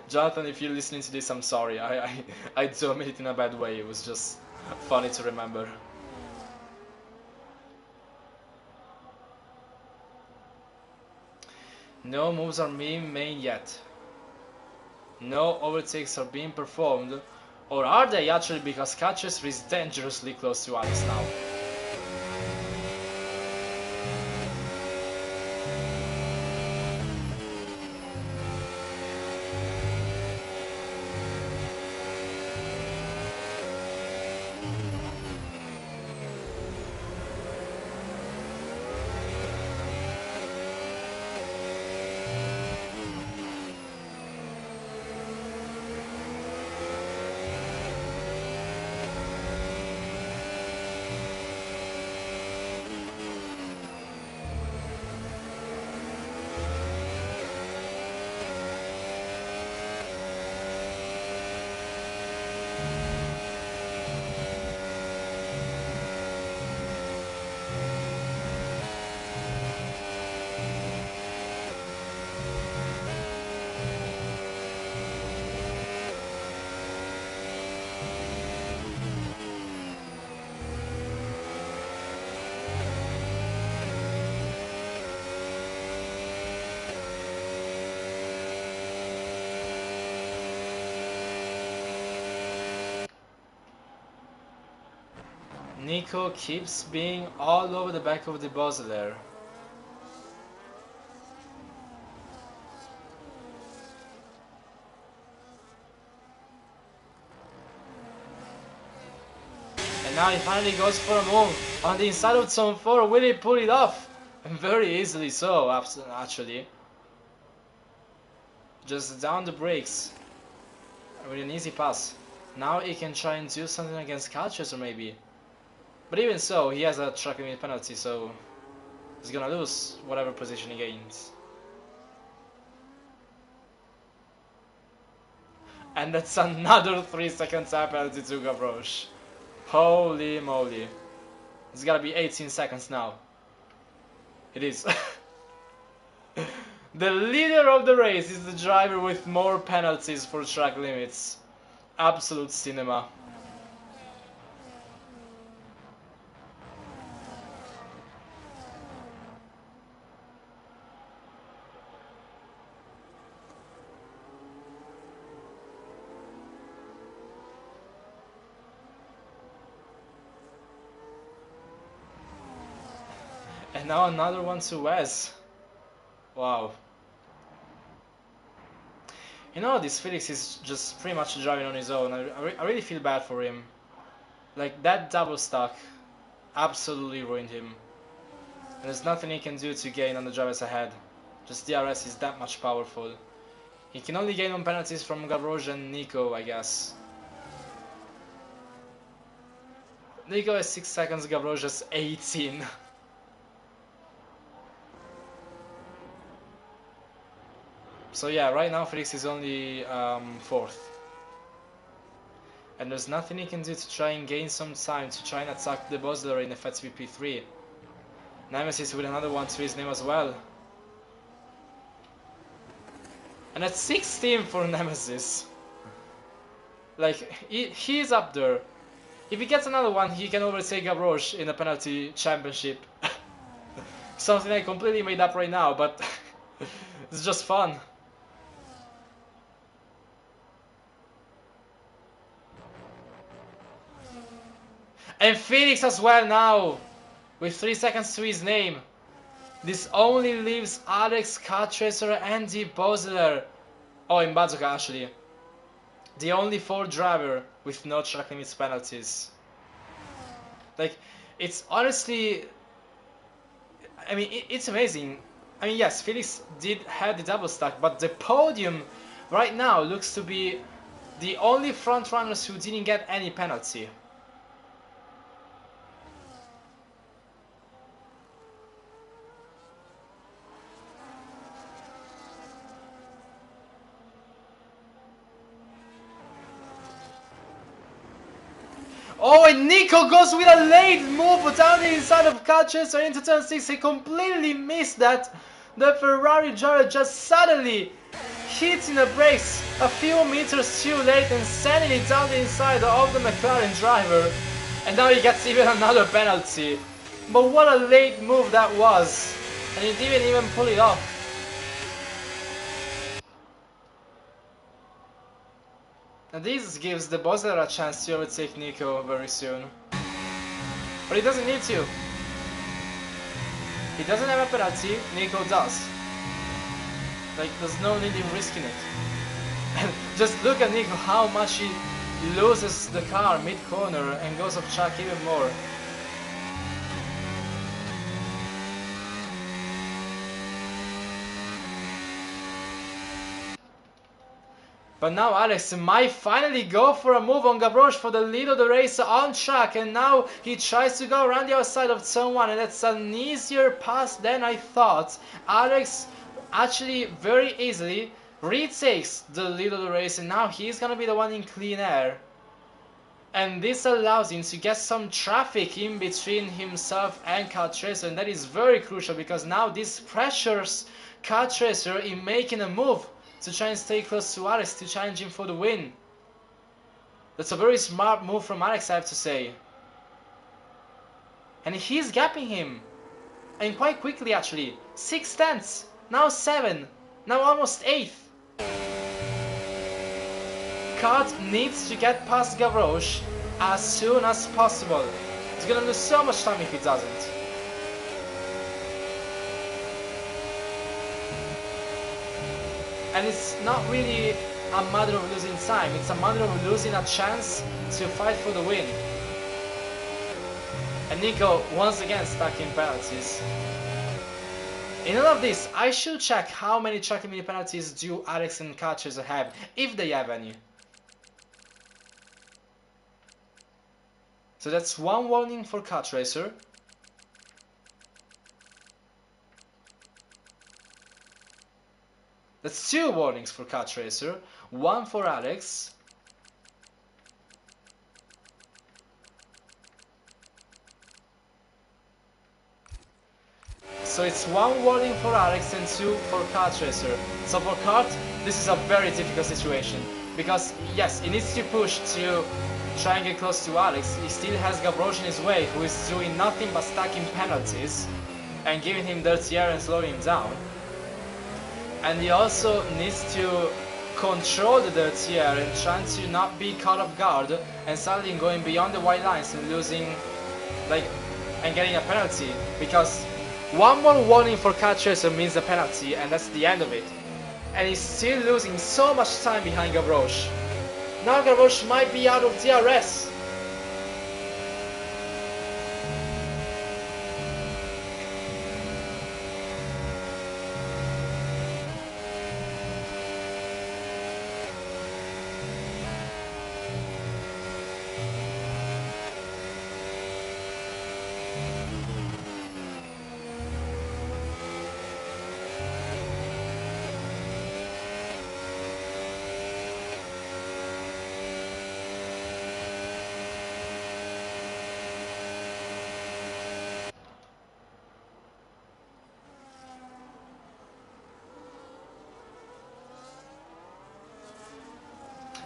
Jonathan, if you're listening to this, I'm sorry. I don't mean it in a bad way. It was just funny to remember. No moves are being made yet. No overtakes are being performed. Or are they actually, because Catches is dangerously close to Alex now. Nico keeps being all over the back of the buzzer there. And now he finally goes for a move on the inside of zone 4. Will he pull it off? Very easily so, actually. Just down the brakes with an easy pass. Now he can try and do something against Calchester maybe. But even so, he has a track limit penalty, so he's gonna lose whatever position he gains. And that's another 3-second time penalty to Gavroche. Holy moly. It's gotta be 18 seconds now. It is. The leader of the race is the driver with more penalties for track limits. Absolute cinema. And now another one to Wes. Wow. You know, this Felix is just pretty much driving on his own. I really feel bad for him. Like, that double stack absolutely ruined him. And there's nothing he can do to gain on the drivers ahead. Just DRS is that much powerful. He can only gain on penalties from Gavroche and Nico, I guess. Nico has 6 seconds, Gavroche has 18. So yeah, right now Felix is only 4th. And there's nothing he can do to try and gain some time to try and attack the Bosler in effective P3. Nemesis with another one to his name as well. And that's 16 for Nemesis. Like, he's up there. If he gets another one, he can overtake Gavroche in a penalty championship. Something I completely made up right now, but it's just fun. And Felix as well now, with 3 seconds to his name. This only leaves Alex, Calchester, and the Bosler. Oh, in Bazooka actually. The only 4 driver with no track limits penalties. Like, it's honestly, I mean, it's amazing. I mean, yes, Felix did have the double stack, but the podium right now looks to be the only front runners who didn't get any penalty. Oh, and Nico goes with a late move down the inside of Calchester into turn 6. He completely missed that. The Ferrari driver just suddenly hitting the brakes a few meters too late and sending it down the inside of the McLaren driver. And now he gets even another penalty. But what a late move that was. And he didn't even pull it off. And this gives the Bosler a chance to overtake Nico very soon. But he doesn't need to. He doesn't have a penalty, Nico does. Like, there's no need in risking it. And just look at Nico, how much he loses the car mid-corner and goes off track even more. But now Alex might finally go for a move on Gavroche for the lead of the race on track, and now he tries to go around the outside of turn 1, and that's an easier pass than I thought. Alex actually very easily retakes the lead of the race, and now he's gonna be the one in clean air. And this allows him to get some traffic in between himself and Calchester, and that is very crucial because now this pressures Calchester in making a move to try and stay close to Alex to challenge him for the win. That's a very smart move from Alex, I have to say. And he's gapping him. And quite quickly actually. 6 tenths, now 7, now almost 8th. Kart needs to get past Gavroche as soon as possible. He's gonna lose so much time if he doesn't. And it's not really a matter of losing time, it's a matter of losing a chance to fight for the win. And Nico once again stuck in penalties. In all of this, I should check how many track limit penalties do Alex and Catchers have, if they have any. So that's one warning for Cut Racer. That's two warnings for Cut Racer. One for Alex. So it's one warning for Alex and two for Cut Racer. So for Cut, this is a very difficult situation. Because yes, he needs to push to try and get close to Alex. He still has Gavroche in his way, who is doing nothing but stacking penalties and giving him dirty air and slowing him down. And he also needs to control the dirty air and trying to not be caught off guard and suddenly going beyond the white lines and losing, and getting a penalty. Because one more warning for Cut Racer means a penalty, and that's the end of it. And he's still losing so much time behind Gavroche. Now Gavroche might be out of DRS.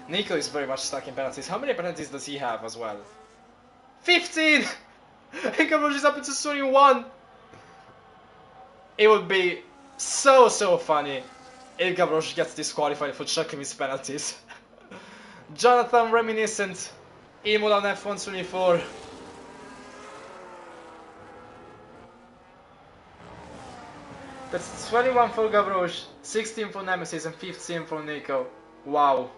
Nico is very much stuck in penalties. How many penalties does he have as well? 15! And Gavroche is up to 21! It would be so funny if Gavroche gets disqualified for chucking his penalties. Jonathan reminiscent. Imola on F1 24. That's 21 for Gavroche, 16 for Nemesis and 15 for Nico. Wow.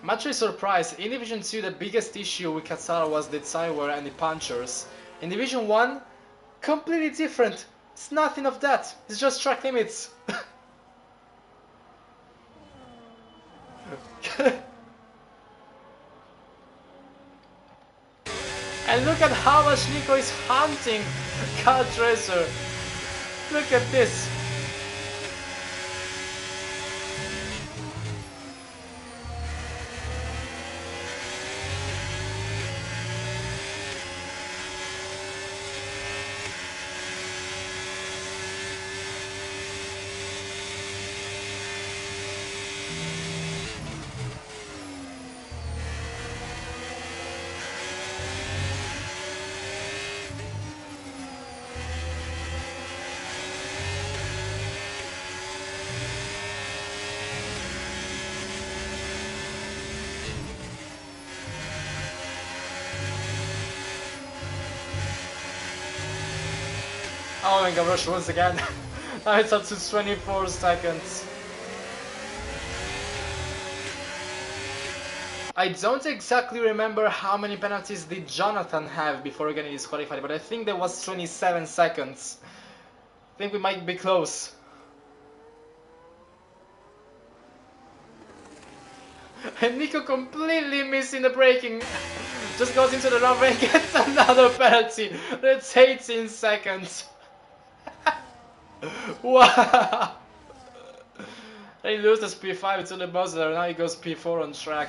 Much to his surprise, in Division 2 the biggest issue with Qatar was the tire wear and the punctures. In Division 1, completely different. It's nothing of that, it's just track limits. And look at how much Nico is hunting Cut Racer. Look at this. Oh, and Gavroche once again. Now it's up to 24 seconds. I don't exactly remember how many penalties did Jonathan have before getting disqualified, but I think there was 27 seconds. I think we might be close. And Nico completely missing the braking. Just goes into the runway and gets another penalty. That's 18 seconds. Wow! He loses P5 to the buzzer, now he goes P4 on track.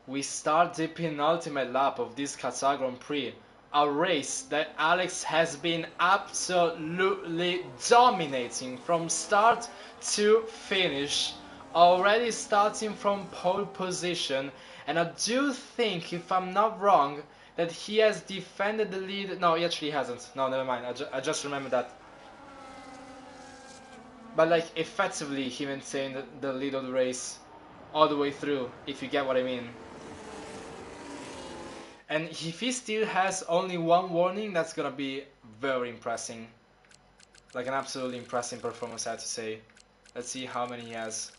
We start the penultimate lap of this Qatar Grand Prix. a race that Alex has been absolutely dominating from start to finish, already starting from pole position. And I do think, if I'm not wrong, that he has defended the lead. No, he actually hasn't. No, never mind. I just remembered that. But like, effectively, he maintained the lead of the race all the way through, if you get what I mean. And if he still has only one warning, that's gonna be very impressive. Like an absolutely impressive performance, I have to say. Let's see how many he has.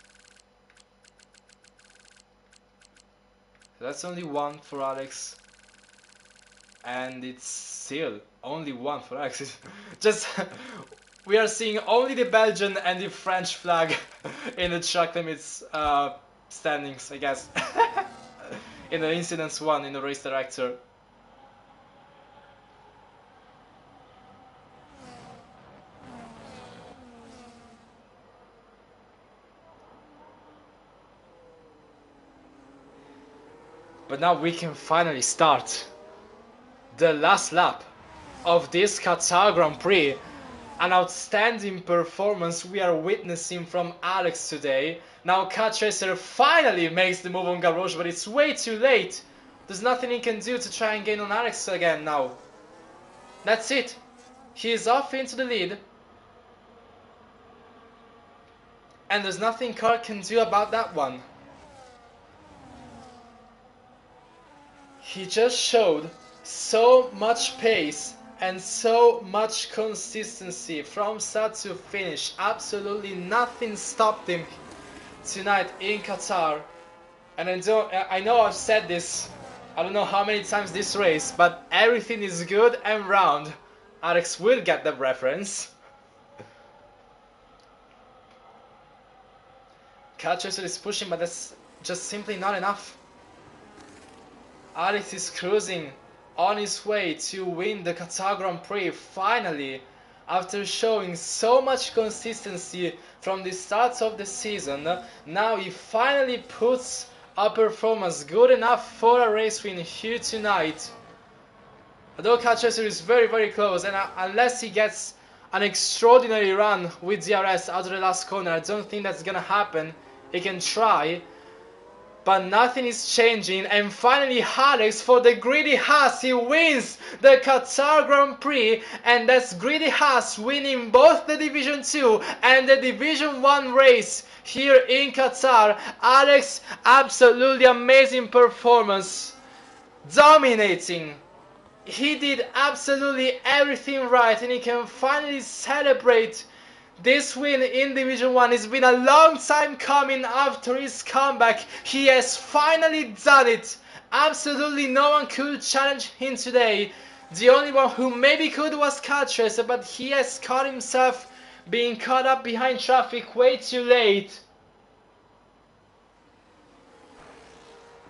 So that's only one for Alex. And it's still only one for Alex. Just, we are seeing only the Belgian and the French flag in the track limits standings, I guess. In the incidents one in the race director. But now we can finally start the last lap of this Qatar Grand Prix. An outstanding performance we are witnessing from Alex today. Now Cat Racer finally makes the move on Garrosh, but it's way too late. There's nothing he can do to try and gain on Alex again now. That's it. He is off into the lead. And there's nothing Car can do about that one. He just showed so much pace and so much consistency from start to finish. Absolutely nothing stopped him tonight in Qatar. And I know I've said this, I don't know how many times this race, but everything is good and round. Alex will get the reference. Catcher is pushing, but that's just simply not enough. Alex is cruising on his way to win the Qatar Grand Prix finally, after showing so much consistency from the start of the season. Now he finally puts a performance good enough for a race win here tonight. Although Catcher is very close, and unless he gets an extraordinary run with DRS out of the last corner, I don't think that's gonna happen. He can try, but nothing is changing. And finally Alex, for the Greedy Haas, he wins the Qatar Grand Prix, and that's Greedy Haas winning both the Division 2 and the Division 1 race here in Qatar. Alex, absolutely amazing performance, dominating. He did absolutely everything right, and he can finally celebrate this win in Division 1. It's been a long time coming after his comeback. He has finally done it. Absolutely no one could challenge him today. The only one who maybe could was Catres, but he has caught himself being caught up behind traffic way too late.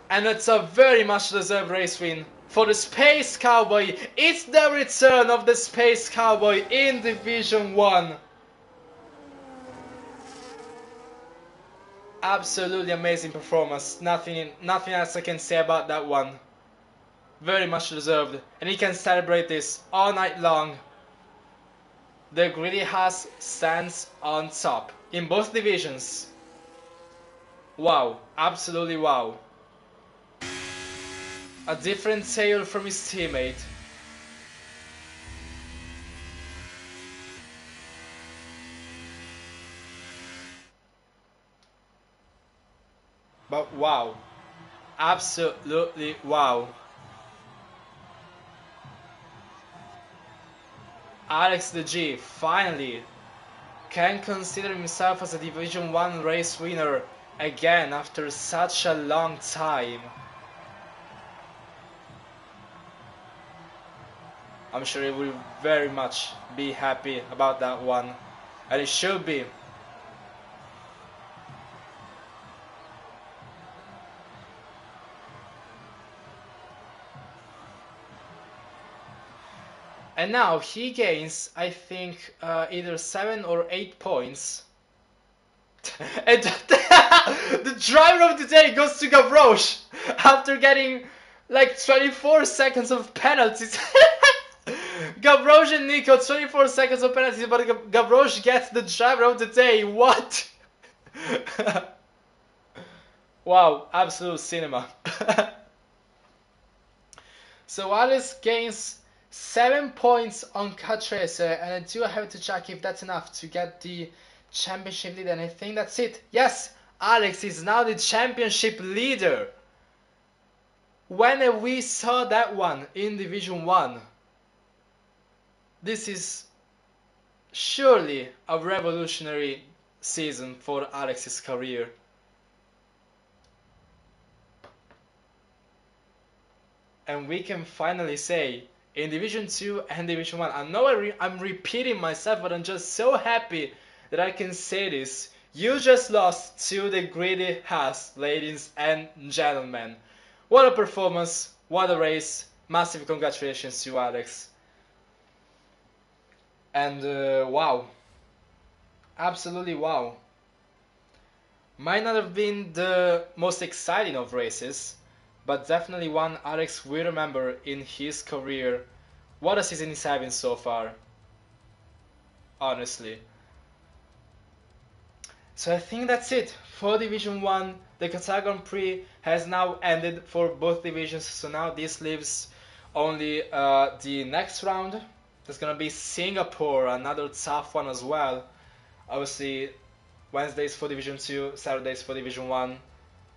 And it's a very much deserved race win for the Space Cowboy. It's the return of the Space Cowboy in Division 1. Absolutely amazing performance. Nothing else I can say about that one. Very much deserved. And he can celebrate this all night long. The Greedy Haas stands on top in both divisions. Wow. Absolutely wow. A different tale from his teammate. But wow, absolutely wow. Alex the G finally can consider himself as a Division 1 race winner again after such a long time. I'm sure he will very much be happy about that one, and he should be. And now he gains, I think, either 7 or 8 points. And the driver of the day goes to Gavroche after getting Like 24 seconds of penalties. Gavroche and Nico, 24 seconds of penalties, but Gavroche gets the driver of the day. What? Wow, absolute cinema. So Alice gains 7 points on Cut Racer, and I do have to check if that's enough to get the championship lead, and I think that's it. Yes, Alex is now the championship leader. When we saw that one in Division 1, this is surely a revolutionary season for Alex's career. And we can finally say, in Division 2 and Division 1, I know I'm repeating myself, but I'm just so happy that I can say this. You just lost to the Greedy Haas, ladies and gentlemen. What a performance, what a race. Massive congratulations to Alex. And wow. Absolutely wow. Might not have been the most exciting of races, but definitely one Alex will remember in his career. What a season he's having so far. Honestly. So I think that's it for Division 1. The Qatar Grand Prix has now ended for both divisions, so now this leaves only the next round. There's gonna be Singapore, another tough one as well. Obviously, Wednesdays for Division 2, Saturdays for Division 1.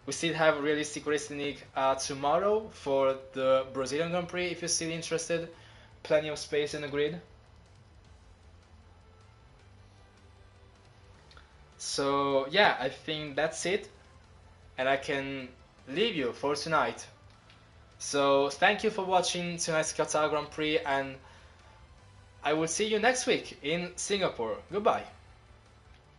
We still have Realistic Racing League tomorrow for the Brazilian Grand Prix if you're still interested. Plenty of space in the grid. So yeah, I think that's it. And I can leave you for tonight. So thank you for watching tonight's Qatar Grand Prix, and I will see you next week in Singapore. Goodbye.